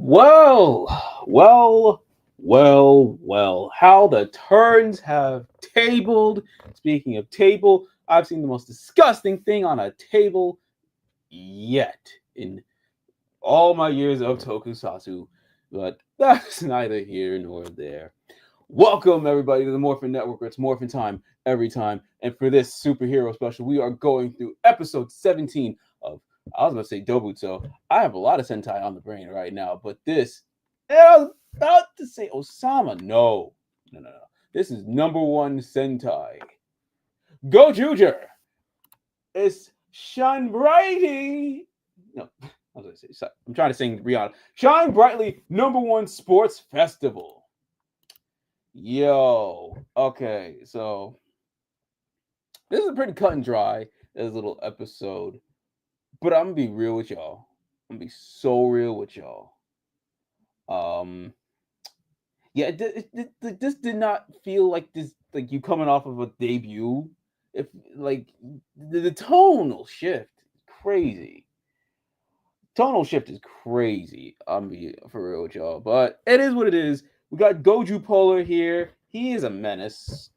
Well. How the turns have tabled. Speaking of table, I've seen the most disgusting thing on a table yet in all my years of tokusatsu, but that's neither here nor there. Welcome, everybody, to the Morphin Network, where it's Morphin time every time. And for this superhero special, we are going through episode 17 of, I was going to say Dobutsu. I have a lot of Sentai on the brain right now, but this, I was about to say Osama. No. This is #1 Sentai Gozyuger. It's shine brightly. No, I was going to say, sorry, I'm trying to sing Rihanna. Shine brightly, #1 sports festival. Yo, okay, so this is pretty cut and dry, this little episode, but I'm gonna be real with y'all. I'm gonna be so real with y'all. Um, yeah, this did not feel like this, like you coming off of a debut. If like the tonal shift is crazy. Tonal shift is crazy. I'm be for real with y'all, but it is what it is. We got Goju Polar here. He is a menace.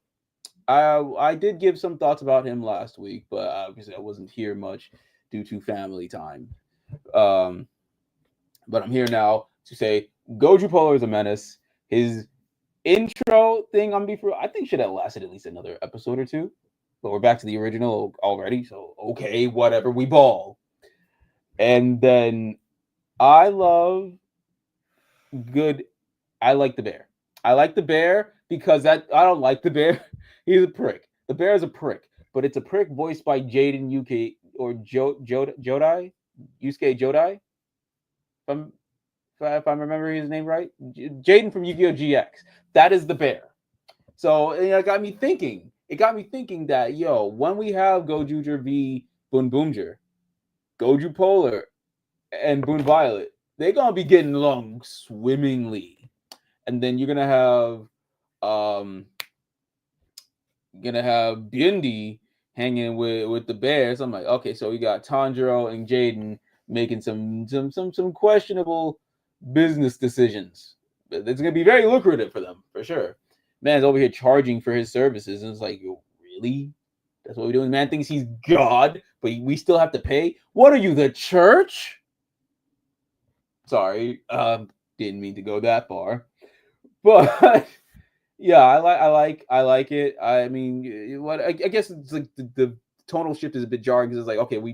I did give some thoughts about him last week, but obviously I wasn't here much due to family time. Um, but I'm here now to say Goju Polar is a menace. His intro thing on Beef, I think should have lasted at least another episode or two. But we're back to the original already, so okay, whatever. We ball. And then I love good. I like the bear. I like the bear because that I don't like the bear. He's a prick. The bear is a prick, but it's a prick voiced by Jaden UK or Jodai, Yusuke Jodai. I'm if I'm remembering his name right, Jaden from Yu-Gi-Oh! GX. That is the bear. So it got me thinking. It got me thinking that when we have Gojuger v Boon Boomger, Goju Polar and Boon Violet, they're gonna be getting along swimmingly. And then you're gonna have Bindi hanging with the Bears. I'm like, okay, so we got Tanjiro and Jaden making some questionable business decisions. It's gonna be very lucrative for them for sure. Man's over here charging for his services, and it's like, really? That's what we're doing. Man thinks he's God, but we still have to pay. What are you, the church? Sorry, didn't mean to go that far, but yeah, I like it. I mean, what I guess it's like the tonal shift is a bit jarring because it's like, okay, we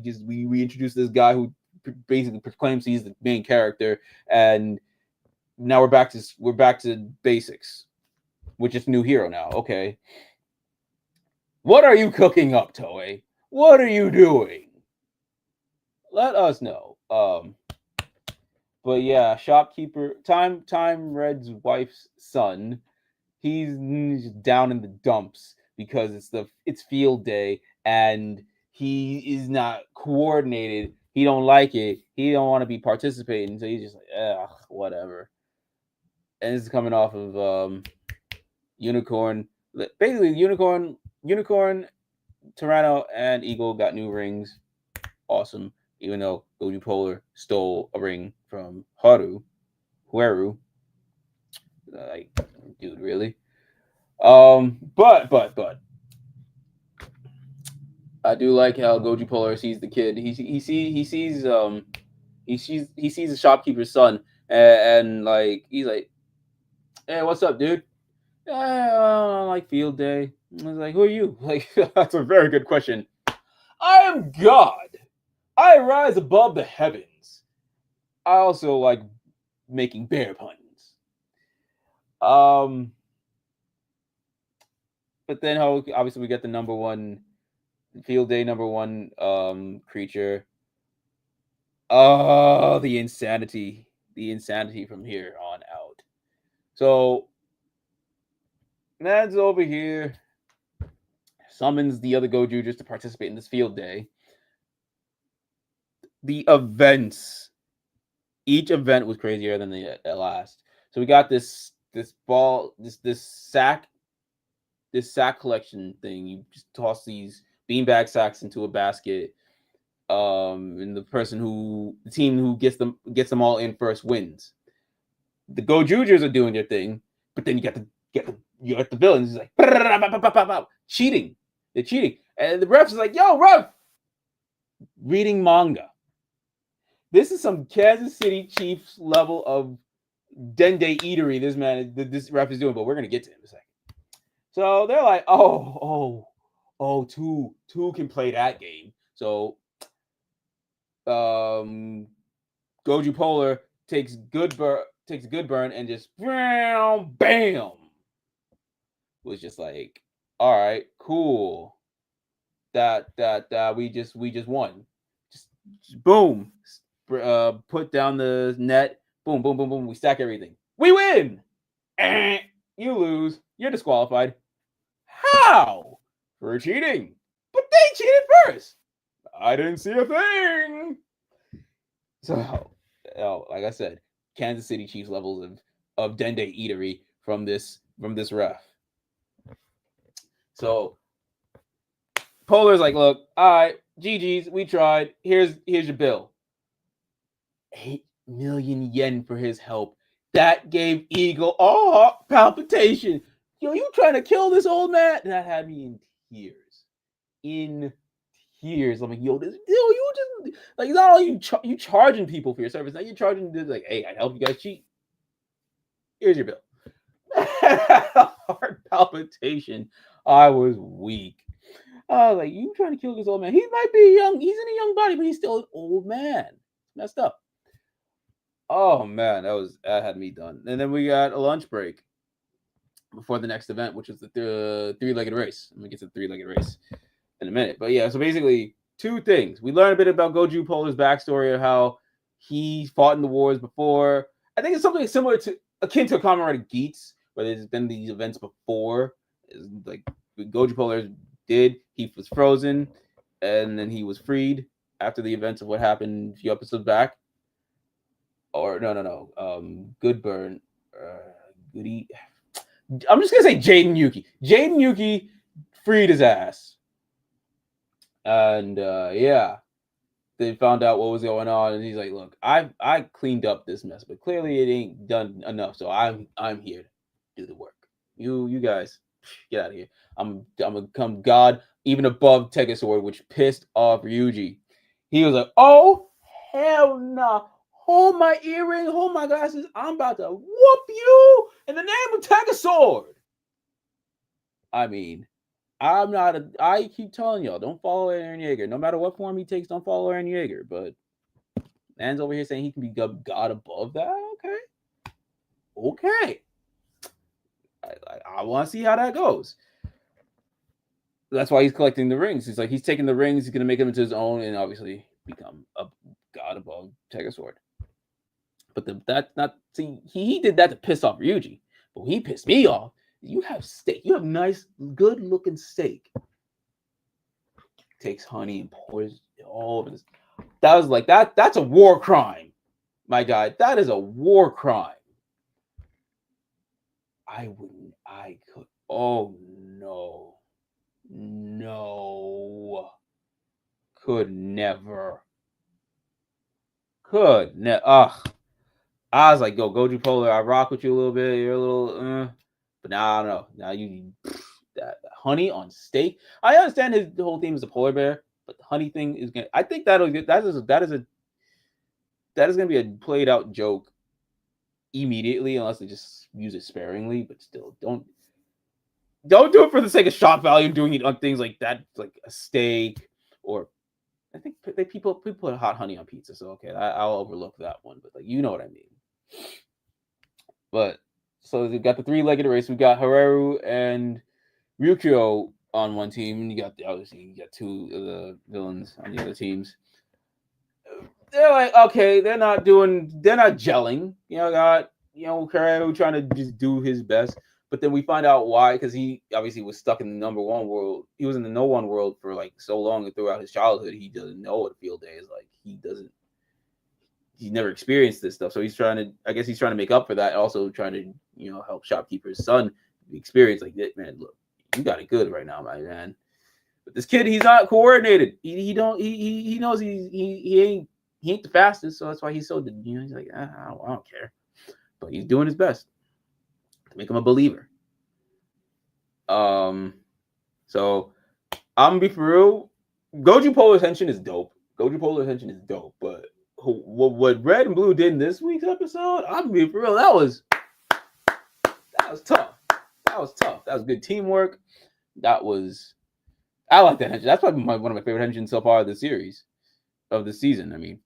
introduced this guy who basically proclaims he's the main character, and now we're back to basics, which is new hero now. Okay, what are you cooking up, Toei? What are you doing? Let us know. But yeah, shopkeeper Time Red's wife's son. He's down in the dumps because it's field day and he is not coordinated. He don't like it. He don't want to be participating. So he's just like, whatever. And this is coming off of Unicorn. Basically, Unicorn, Tyranno, and Eagle got new rings. Awesome. Even though Goju Polar stole a ring from Hueru. Like, dude, really? But I do like how Goju Polar sees the kid. He sees the shopkeeper's son, and like he's like, "Hey, what's up, dude? Like field day." I was like, "Who are you?" Like, that's a very good question. I am God. I rise above the heavens. I also like making bear puns. Um, but then obviously we get the #1 field day #1 creature. Oh, the insanity from here on out. So Mads over here summons the other Gojujers to participate in this field day. The events, each event was crazier than the last. So we got this sack collection thing. You just toss these beanbag sacks into a basket. And the team who gets them all in first wins. The Gozyugers are doing their thing, but then you got the villains. It's like cheating. They're cheating, and the refs is like, "Yo, ref, reading manga." This is some Kansas City Chiefs level of Dende eatery. This ref is doing, but we're gonna get to him in a second. So they're like, two can play that game. So Goju Polar takes good burn and just bam. Was just like, all right, cool. That we just won. Just boom. Put down the net. Boom, boom, boom, boom. We stack everything. We win. You lose. You're disqualified. How? For cheating. But they cheated first. I didn't see a thing. So, like I said, Kansas City Chiefs levels of Dende eatery from this ref. So Polar's like, look, all right, GG's, we tried. Here's your bill. 8 million yen for his help. That gave Eagle palpitation. Yo, you trying to kill this old man? That had me in tears. In tears. I'm like, you just like not all you charging people for your service. Now you're charging this like, hey, I help you guys cheat. Here's your bill. Heart palpitation. I was weak. I was like, you trying to kill this old man? He might be young. He's in a young body, but he's still an old man. Messed up. Oh man, that had me done. And then we got a lunch break before the next event, which was the three-legged race. I'm gonna get to the three-legged race in a minute. But yeah, so basically two things. We learned a bit about Goju Polar's backstory of how he fought in the wars before. I think it's something similar to akin to Kamen Rider Geats, where there's been these events before. It's like Goju Polar did. He was frozen, and then he was freed after the events of what happened a few episodes back. Or no. Good burn. Goody. I'm just gonna say Jaden Yuki. Jaden Yuki freed his ass, and yeah, they found out what was going on, and he's like, "Look, I cleaned up this mess, but clearly it ain't done enough. So I'm here to do the work. You guys get out of here. I'm gonna become God even above Tegasword," which pissed off Ryuji. He was like, "Oh hell no." Nah. Hold my earring, hold my glasses. I'm about to whoop you in the name of Tegasword. I mean, I keep telling y'all, don't follow Eren Yeager. No matter what form he takes, don't follow Eren Yeager. But man's over here saying he can be God above that. Okay. I want to see how that goes. That's why he's collecting the rings. He's like, he's taking the rings, he's going to make them into his own and obviously become a God above Tegasword. But that's not, see, he did that to piss off Ryuji. But he pissed me off. You have steak. You have nice, good looking steak. Takes honey and pours it all over this. That was like, that's a war crime, my guy. That is a war crime. I could, oh no. No. Could never. I was like, yo, Goju Polar, I rock with you a little bit. You're a little, but now I don't know. Now you that honey on steak. I understand the whole theme is a polar bear, but the honey thing is gonna. I think that is gonna be a played out joke immediately, unless they just use it sparingly. But still, don't do it for the sake of shock value. Doing it on things like that, like a steak, or I think people put hot honey on pizza. So okay, I'll overlook that one. But like, you know what I mean. But so we've got the three-legged race. We've got Haru and Ryukyo on one team, and you got two of the villains on the other teams. They're like, okay, they're not gelling. Haru trying to just do his best. But then we find out why, because he obviously was stuck in the No.1 world. He was in the No.1 world for like so long, and throughout his childhood, he doesn't know what a field day is like. He's never experienced this stuff, so he's trying to make up for that. Also trying to help shopkeeper's son experience like that. Man, look, you got it good right now, my man. But this kid, he's not coordinated. He knows he ain't the fastest, so that's why he's so he's like, I don't care. but he's doing his best to make him a believer. So I'm gonna be for real. Goju Polar Ascension is dope. Goju Polar Ascension is dope, but what Red and Blue did in this week's episode, I'm gonna be for real. That was tough. That was tough. That was good teamwork. I like that engine. That's probably one of my favorite engines so far of the series, of the season. I mean,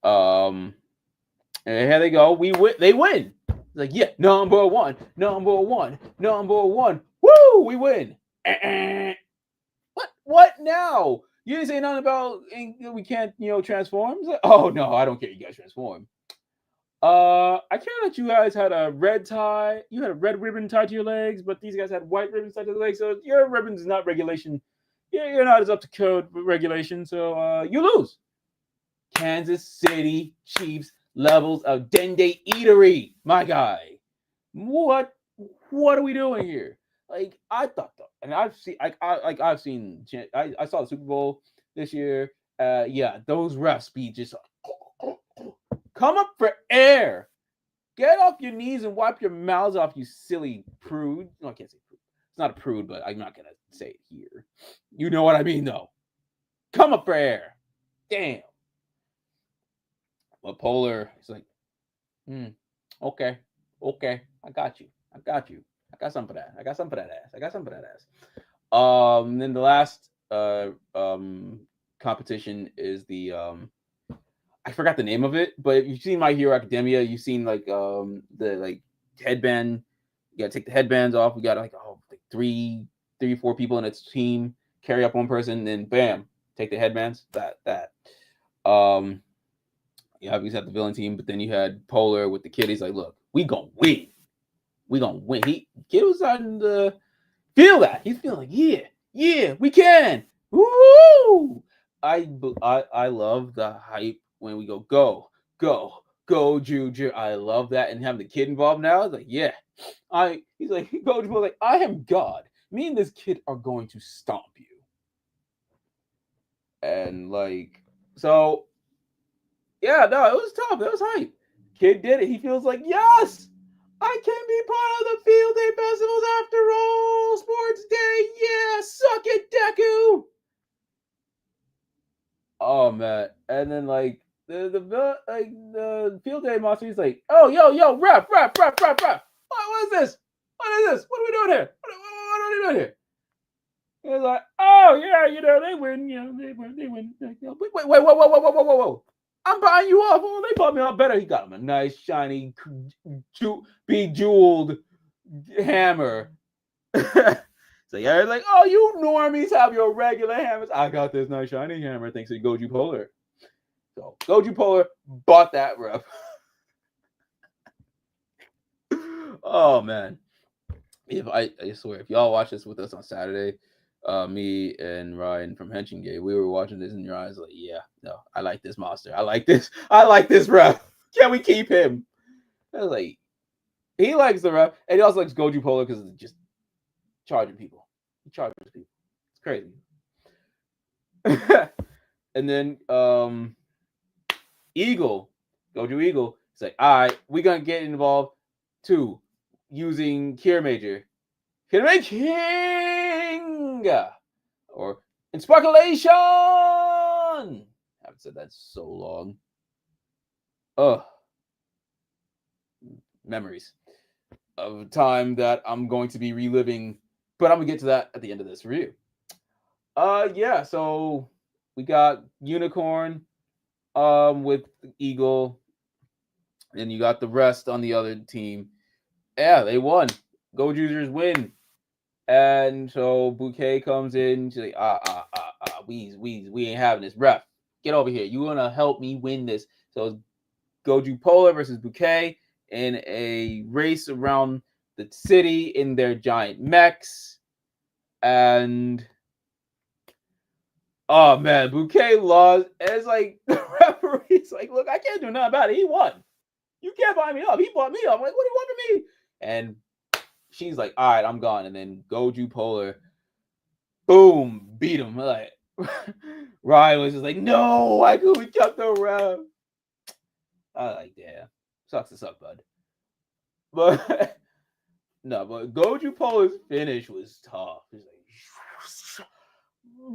and here they go. We win. They win. It's like, yeah, number one. Woo! We win. What now? You didn't say nothing about we can't, transform. Like, oh no, I don't care. You guys transform. I care that you guys had a red tie. You had a red ribbon tied to your legs, but these guys had white ribbons tied to their legs. So your ribbons is not regulation. Yeah, you're not as up to code regulation. So you lose. Kansas City Chiefs levels of Dende Eatery, my guy. What are we doing here? Like, I thought though, and I've seen I saw the Super Bowl this year. Yeah, those refs be just come up for air. Get off your knees and wipe your mouths off, you silly prude. No, I can't say prude. It's not a prude, but I'm not gonna say it here. You know what I mean, though. Come up for air. Damn. But Polar, he's like, okay, I got you. I got some for that. I got some for that ass. Then the last competition is the I forgot the name of it, but if you've seen My Hero Academia, you've seen like the headband. You gotta take the headbands off. We got like 4 people in its team, carry up one person, then bam, take the headbands. You obviously had the villain team, but then you had Polar with the kid. He's like, look, we gonna win. Kid was starting to feel that. He's feeling like, yeah, we can. Woo! I love the hype when we go, Gozyuger. I love that, and having the kid involved now. It's like, yeah, he's like, Goju, like, I am God. Me and this kid are going to stomp you. And like, so, yeah, no, it was tough. It was hype. Kid did it. He feels like, yes, I can be part of the field day festivals after all. Sports day, yeah, suck it, Deku. Oh man, and then like the field day monster, he's like, oh yo, ref. What is this? What are we doing here? What are we doing here? He's like, oh yeah, they win, they win. Wait, whoa. I'm buying you off. Oh, they bought me off better. He got him a nice, shiny, bejeweled hammer. So yeah, like, oh, you normies have your regular hammers. I got this nice, shiny hammer thanks to Goju Polar. So Goju Polar bought that rep. Oh man, I swear, if y'all watch this with us on Saturday, me and Ryan from Henshin Gate, we were watching this in your eyes like, yeah, no, I like this monster. I like this rep. Can we keep him? I was like, he likes the rep, and he also likes Goju Polar because it's just charging people. He charges people. It's crazy. And then Goju Eagle, it's like, all right, we're gonna get involved too, using Cure Major. King or Insparkulation. I haven't said that so long. Memories of a time that I'm going to be reliving, but I'm gonna get to that at the end of this review. Yeah, so we got Unicorn with Eagle, and you got the rest on the other team. Yeah, they won. Gozyugers win. And so Bouquet comes in. She's like, we ain't having this. Ref, get over here. You want to help me win this. So it's Goju Polar versus Bouquet in a race around the city in their giant mechs. And oh man, Bouquet lost. And it's like the referee's like, look, I can't do nothing about it. He won. You can't buy me up. He bought me up. I'm like, what do you want from me? And she's like, all right, I'm gone. And then Goju Polar, boom, beat him. Like Ryan was just like, no, why could we kept the ref? I like, yeah, sucks to suck, bud. But no, but Goju Polar's finish was tough. He's like,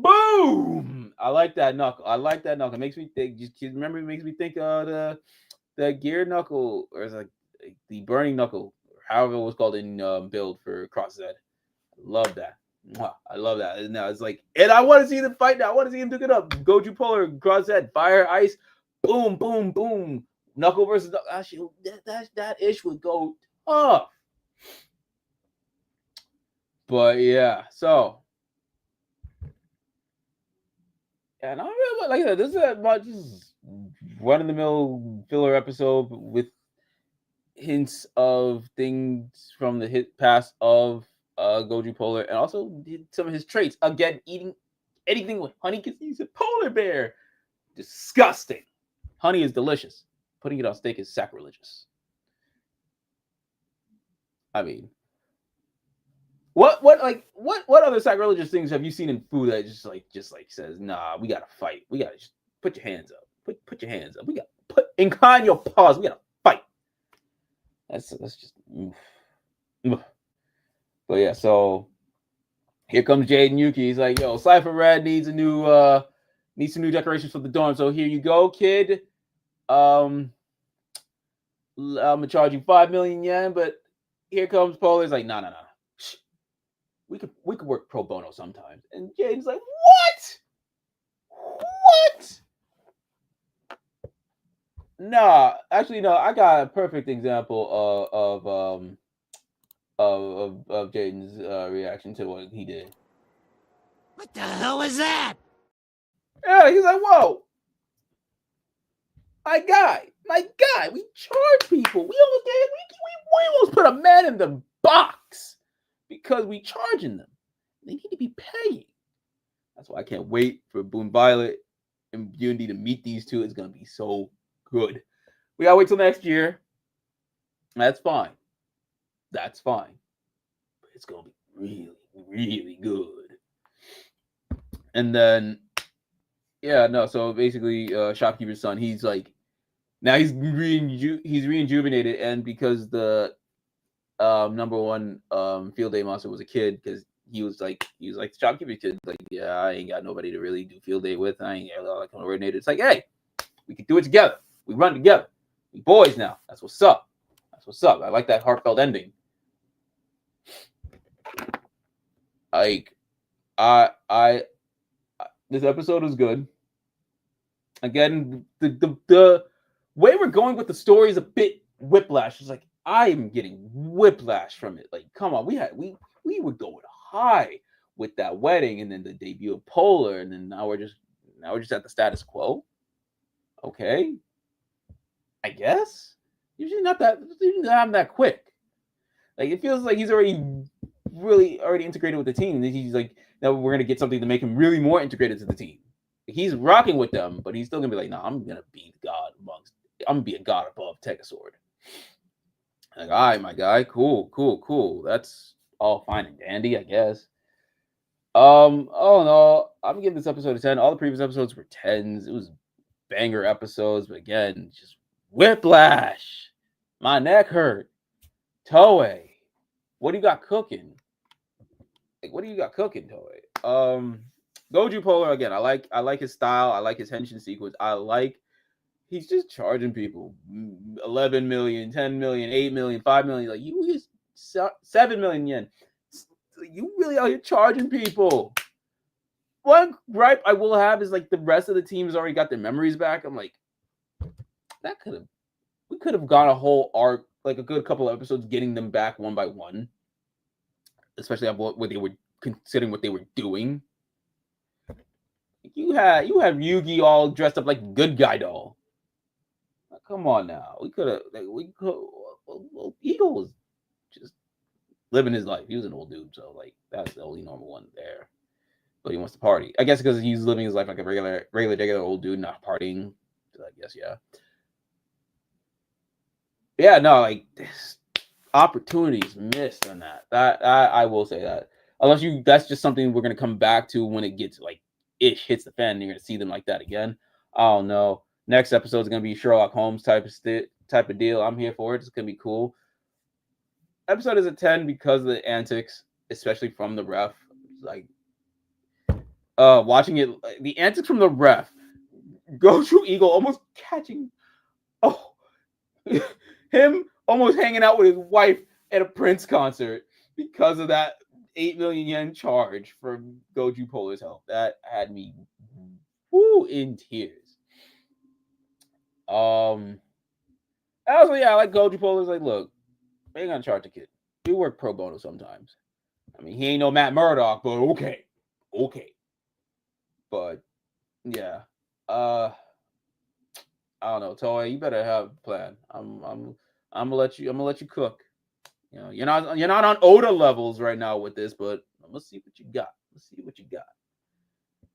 boom! I like that knuckle. I like that knuckle. It makes me think. Just remember, it makes me think of the gear knuckle, or it's like the burning knuckle, however it was called in build for Cross Z. Love that. Mwah. I love that. And now it's like, and I want to see them fight now. I want to see him duke it up. Goju Polar, Cross Z, fire, ice, boom, boom, boom. Knuckle versus knuckle. Actually, that ish would go tough. But yeah, so yeah, not really like I said, this is a much run of the mill filler episode with hints of things from the hit past of Goju Polar, and also some of his traits. Again, eating anything with honey because he's a polar bear. Disgusting. Honey is delicious. Putting it on steak is sacrilegious. I mean, what other sacrilegious things have you seen in food that just like says, nah, we gotta fight. We gotta just put your hands up. Put your hands up. We got incline your paws. We gotta fight. That's just oof. But yeah, so here comes Jade and Yuki. He's like, yo, Cypher Red needs some new decorations for the dorm. So here you go, kid. I'm gonna charge you 5 million yen, but here comes Polar. He's like, no. We could work pro bono sometimes. And Jaden's like, what? Nah, actually, no. I got a perfect example of Jaden's reaction to what he did. What the hell was that? Yeah, he's like, whoa. My guy, we charge people. We almost put a man in the box because we charging them. They need to be paying. That's why I can't wait for Boon Violet and Unity to meet these two. It's gonna be so good. We gotta wait till next year. That's fine. But it's gonna be really, really good. And then, yeah, no. So basically, Shopkeeper's son. He's like, now he's rejuvenated, and because the #1 field day monster was a kid, because he was like the shopkeeper kid. Like, yeah, I ain't got nobody to really do field day with. I ain't got like coordinated. It's like, hey, we can do it together. We run together. We boys now. That's what's up. I like that heartfelt ending. Like, I this episode is good. Again, the way we're going with the story is a bit whiplash. It's like I'm getting whiplash from it. Like, come on, we were going high with that wedding, and then the debut of Polar, and then now we're just at the status quo. Okay, I guess usually not that quick. Like, it feels like he's already integrated with the team. And he's like, now we're gonna get something to make him really more integrated to the team. He's rocking with them, but he's still gonna be like, no, I'm gonna be a god above Tegasword. Like, all right, my guy, cool. That's all fine and dandy, I guess. Oh no, I'm giving this episode a 10. All the previous episodes were 10s. It was banger episodes, but again, just whiplash. My neck hurt. Toei, what do you got cooking? Like, what do you got cooking, Toei? Goju Polar, again, I like his style. I like his henshin sequence. He's just charging people 11 million, 10 million, 8 million, 5 million. Like, you use 7 million yen. You really are charging people. One gripe I will have is like the rest of the teams already got their memories back. I'm like, we could have gone a whole arc, like a good couple of episodes, getting them back one by one, especially what they were considering what they were doing. You have Yugi all dressed up like a good guy doll. Come on now. Eagle was just living his life. He was an old dude, so like that's the only normal one there. But he wants to party. I guess because he's living his life like a regular old dude, not partying. So I guess, yeah. Yeah, no, like this opportunities missed on that. I will say that. That's just something we're gonna come back to when it gets like ish hits the fan and you're gonna see them like that again. I don't know. Next episode is gonna be Sherlock Holmes type of deal. I'm here for it. It's gonna be cool. episode is a 10 because of the antics, especially from the ref. Like watching it, the antics from the ref. Goju Eagle almost catching, oh, him almost hanging out with his wife at a Prince concert because of that 8 million yen charge for Goju Polar's help. That had me in tears. Also, yeah, I like Goju Polar's like, look, we ain't gonna charge the kid. We work pro bono sometimes. I mean, he ain't no Matt Murdock, but okay. But yeah, I don't know, Toei, you better have a plan. I'm gonna let you cook. You know, you're not on Oda levels right now with this, but I'm gonna see what you got. Let's see what you got.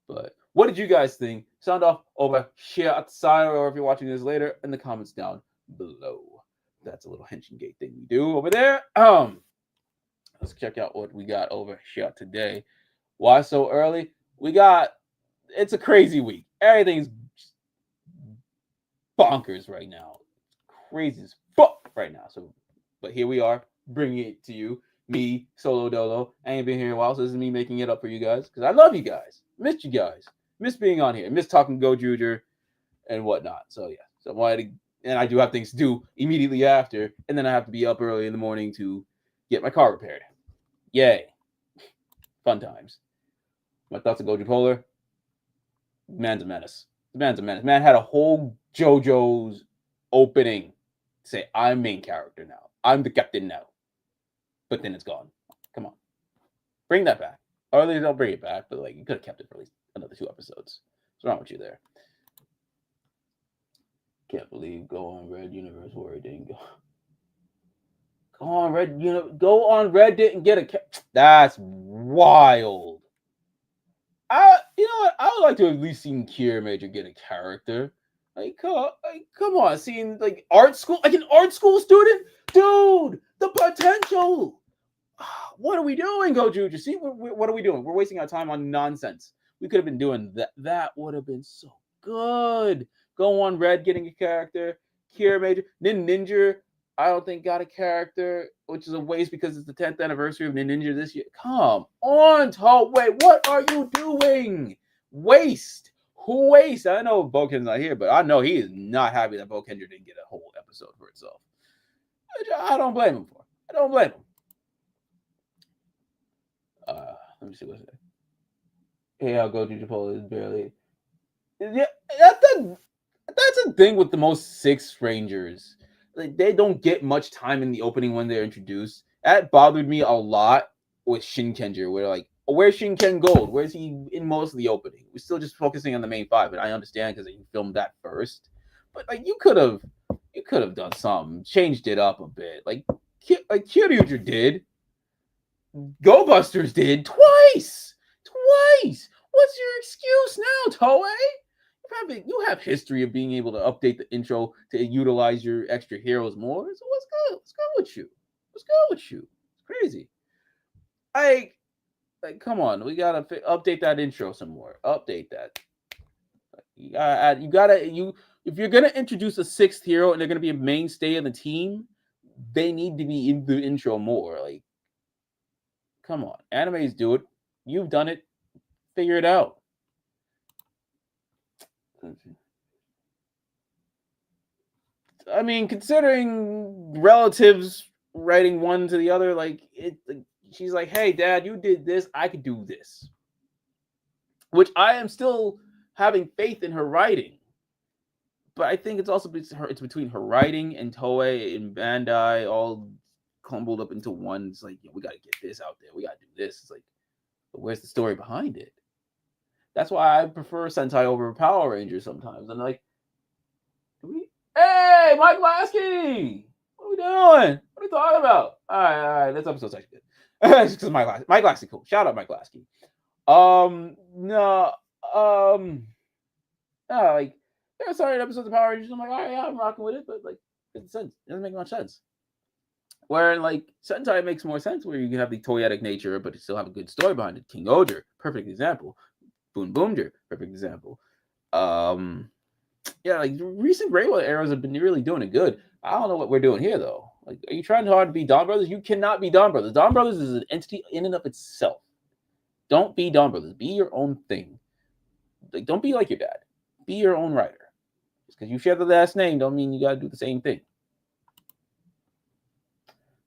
But what did you guys think? Sound off over here outside, or if you're watching this later, in the comments down below. That's a little henshin gate thing we do over there. Let's check out what we got over here today. Why so early? It's a crazy week. Everything's bonkers right now. Crazy as fuck right now. So, but here we are, bringing it to you. Me, Solo Dolo. I ain't been here in a while, so this is me making it up for you guys. Because I love you guys. Missed you guys. Missed being on here. Missed talking Gozyuger and whatnot. So, yeah. So, and I do have things to do immediately after. And then I have to be up early in the morning to get my car repaired. Yay. Fun times. My thoughts on Goju Polar. Man's a menace. The man's a menace. Man had a whole JoJo's opening to say, I'm main character now. I'm the captain now. But then it's gone. Come on. Bring that back. Or at least don't bring it back, but like you could have kept it for at least another 2 episodes. What's wrong with you there? Can't believe Go on Red Universe where it didn't go. Go on Red didn't get a that's wild. You know what? I would like to have at least seen Kira Major get a character. Like, come on, seeing like art school, like an art school student, dude. The potential. What are we doing, Goju? See, what are we doing? We're wasting our time on nonsense. We could have been doing that. That would have been so good. Go on Red getting a character. Kira Major, Ninja. I don't think got a character, which is a waste because it's the 10th anniversary of Ninja this year. Come on, Toei. What are you doing? Waste. Who waste? I know Boken's not here, but I know he is not happy that Bokendra didn't get a whole episode for itself. Which I don't blame him for. I don't blame him. Let me see what's there. Hey, I'll go to Chipotle is barely. Yeah, that's a thing with the most 6 Rangers. Like, they don't get much time in the opening when they're introduced. That bothered me a lot with Shinkenger, where like, where's Shinken Gold? Where's he in most of the opening? We're still just focusing on the main 5, and I understand because you filmed that first. But like, you could have done something, changed it up a bit. Like Kyryuger did, Go Busters did twice. What's your excuse now, Toei? You have history of being able to update the intro to utilize your extra heroes more. So what's good? What's good with you? It's crazy. Like, come on. We gotta update that intro some more. Update that. If you're gonna introduce a 6th hero and they're gonna be a mainstay of the team, they need to be in the intro more. Like, come on. Animes do it. You've done it. Figure it out. I mean, considering relatives writing one to the other, like she's like, "Hey, Dad, you did this. I could do this," which I am still having faith in her writing. But I think it's also it's between her writing and Toei and Bandai all crumbled up into one. It's like, we gotta get this out there. We gotta do this. It's like, but where's the story behind it? That's why I prefer Sentai over Power Rangers sometimes. And like, hey, Mike Lasky! What are we doing? What are we talking about? All right. This episode's actually good. It's because Mike Lasky, cool. Shout out Mike Lasky. Like, there are certain episodes of Power Rangers. I'm like, all right, yeah, I'm rocking with it, but like, it doesn't make much sense. Where like Sentai makes more sense, where you can have the toyetic nature, but you still have a good story behind it. King Oger, perfect example. Boon Boomger, perfect example. Yeah, like recent Reiwa eras have been really doing it good. I don't know what we're doing here though. Like, are you trying hard to be Don Brothers? You cannot be Don Brothers. Don Brothers is an entity in and of itself. Don't be Don Brothers. Be your own thing. Like, don't be like your dad. Be your own writer. Just because you share the last name, don't mean you gotta do the same thing.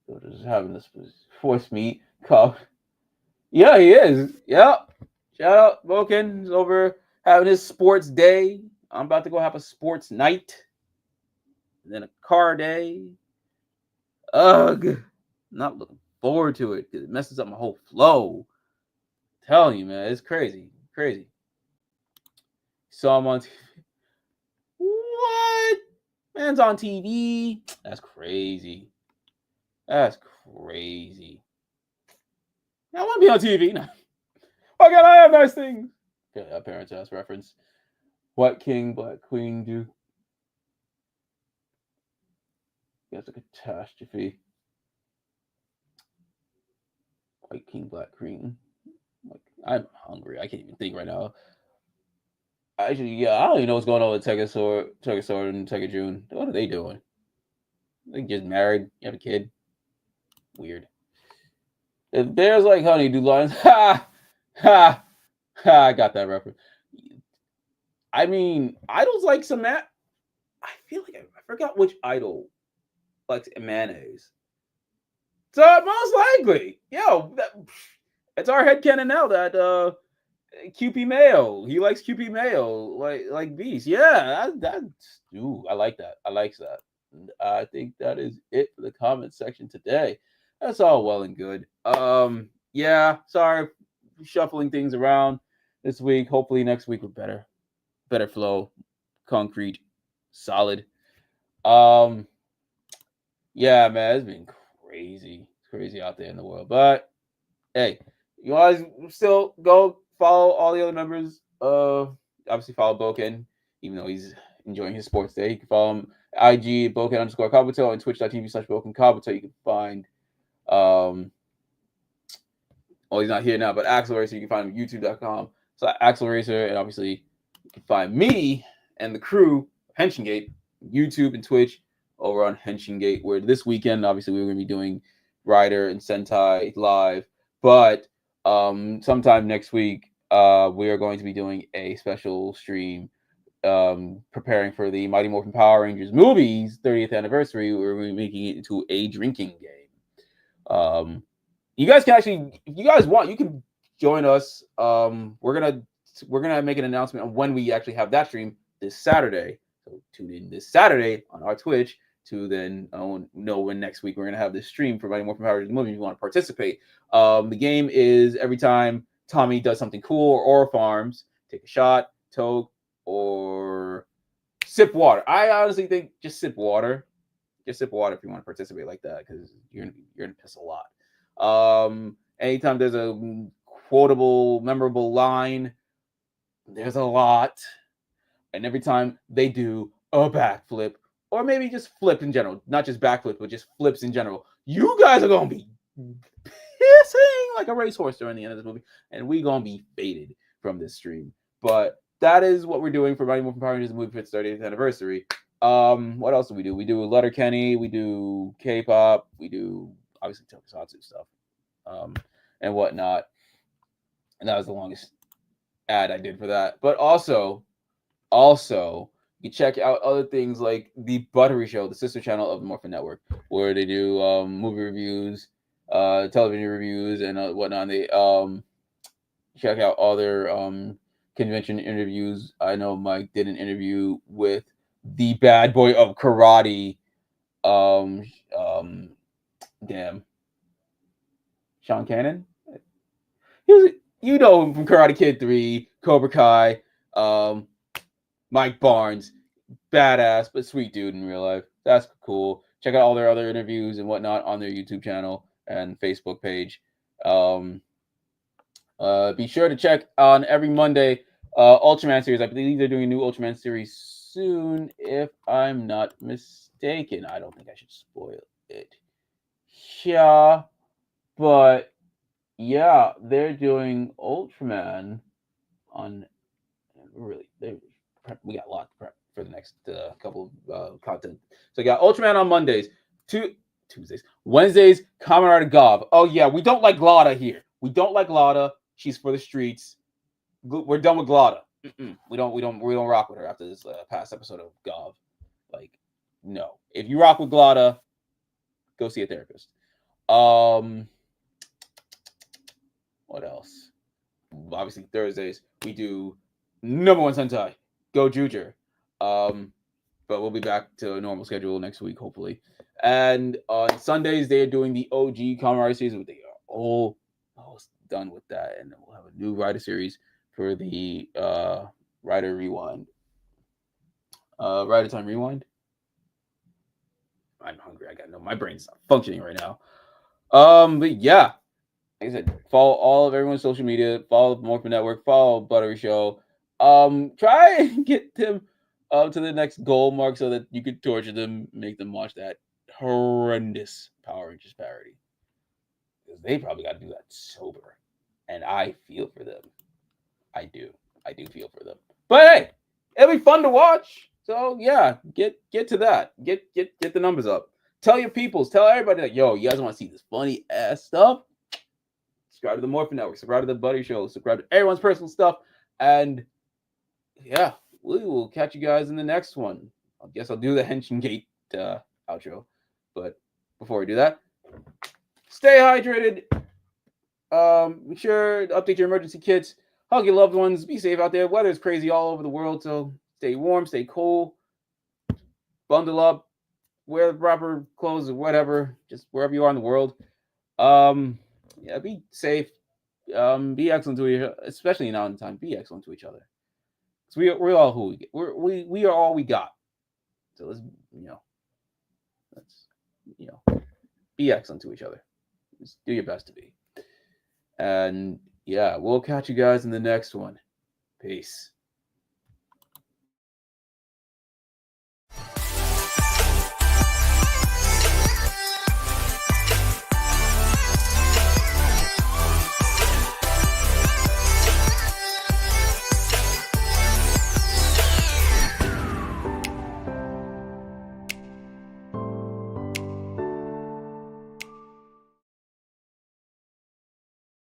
So just having this force meet cup. Yeah, he is. Yep. Shout out Boken. He's over having his sports day. I'm about to go have a sports night. And then a car day. Ugh. Not looking forward to it because it messes up my whole flow. I'm telling you, man, it's crazy. Crazy. Saw him on TV. What? Man's on TV. That's crazy. That's crazy. I want to be on TV. No. Why can't I have nice things? Okay, a parent's ass reference. What king, black queen do? That's a catastrophe. White king, black queen. Like, I'm hungry. I can't even think right now. Actually, yeah, I don't even know what's going on with Sword, and June. What are they doing? They just married, you have a kid. Weird. If bears like honey do lions, ha, ha, ha. I got that reference. I mean, idols like some I feel like I forgot which idol likes mayonnaise. So most likely, it's our headcanon now that QP Mayo. He likes QP Mayo, like Beast. Yeah, ooh, I like that. I like that. And I think that is it for the comment section today. That's all well and good. Yeah, sorry, shuffling things around this week. Hopefully next week with better flow, concrete, solid. Um, yeah, man, it's been crazy. It's crazy out there in the world. But hey, you guys still go follow all the other members. Obviously follow Boken, even though he's enjoying his sports day. You can follow him IG Boken_Kabuto and twitch.tv/Boken Kabuto. You can find well, he's not here now, but Axel Racer, you can find him youtube.com. So Axel Racer, and obviously you can find me and the crew, Henshin Gate, YouTube and Twitch over on Henshin Gate, where this weekend, obviously, we're going to be doing Rider and Sentai live. But sometime next week, we are going to be doing a special stream preparing for the Mighty Morphin Power Rangers movies 30th anniversary. Where we're making it into a drinking game. You guys can actually, if you guys want, you can join us. We're gonna make an announcement on when we actually have that stream this Saturday. So tune in this Saturday on our Twitch to then know when next week we're gonna have this stream for Mighty Morphin Power Rangers movie. If you want to participate, the game is every time Tommy does something cool or farms, take a shot, toke, or sip water. I honestly think just sip water. Just sip water if you want to participate like that, because you're gonna piss a lot. Anytime there's a quotable, memorable line, there's a lot. And every time they do a backflip, or maybe just flip in general, not just backflip, but just flips in general, you guys are gonna be pissing like a racehorse during the end of this movie, and we gonna be faded from this stream. But that is what we're doing for Mighty Morphin Power Rangers movie for its 30th anniversary. What else do? We do Letterkenny, we do K-pop, we do obviously tokusatsu stuff, and whatnot. And that was the longest ad I did for that. But also, you check out other things like the Buttery Show, the sister channel of the Morphin Network, where they do movie reviews, television reviews, and whatnot. They check out other convention interviews. I know Mike did an interview with the bad boy of karate. Damn, Sean Cannon. He was, you know him from Karate Kid 3, Cobra Kai. Mike Barnes, badass but sweet dude in real life. That's cool. Check out all their other interviews and whatnot on their YouTube channel and Facebook page. Be sure to check on every Monday Ultraman series. I believe they're doing a new Ultraman series soon, if I'm not mistaken. I don't think I should spoil it. Yeah, but yeah, they're doing Ultraman on really. We got a lot to prep for the next couple of content. So we got Ultraman on Mondays. Tuesdays. Wednesdays, Kamen Rider Gov. Oh yeah, we don't like Glada here. We don't like Glada. She's for the streets. We're done with Glada. We don't rock with her after this past episode of Gov. Like, no. If you rock with Glada, go see a therapist. What else? Obviously Thursdays we do #1 Sentai Gozyuger. But we'll be back to a normal schedule next week, hopefully. And on Sundays they are doing the OG Kamen Rider series. They are almost done with that, and then we'll have a new Rider series for the Rider Rewind. Rider Time Rewind. I'm hungry. I got no. My brain's not functioning right now. But yeah, like I said, follow all of everyone's social media. Follow the Morphin Network. Follow Buttery Show. Try and get them to the next goal mark so that you could torture them, make them watch that horrendous Power Rangers parody. Because they probably got to do that sober, and I feel for them. I do feel for them. But hey, it'll be fun to watch. So yeah, get to that. Get the numbers up. Tell your peoples. Tell everybody like, yo, you guys want to see this funny ass stuff? Subscribe to the Morphin Network. Subscribe to the Buddy Show. Subscribe to everyone's personal stuff. And yeah, we will catch you guys in the next one. I guess I'll do the Henshin Gate outro. But before we do that, stay hydrated. Make sure to update your emergency kits. Hug your loved ones. Be safe out there. Weather is crazy all over the world, so stay warm, stay cool. Bundle up. Wear the proper clothes or whatever, just wherever you are in the world. Yeah, be safe. Be excellent to each other, especially now in time. Be excellent to each other. Because we're all who we get. We are all we got. So let's be excellent to each other. Just do your best to be. And yeah, we'll catch you guys in the next one. Peace.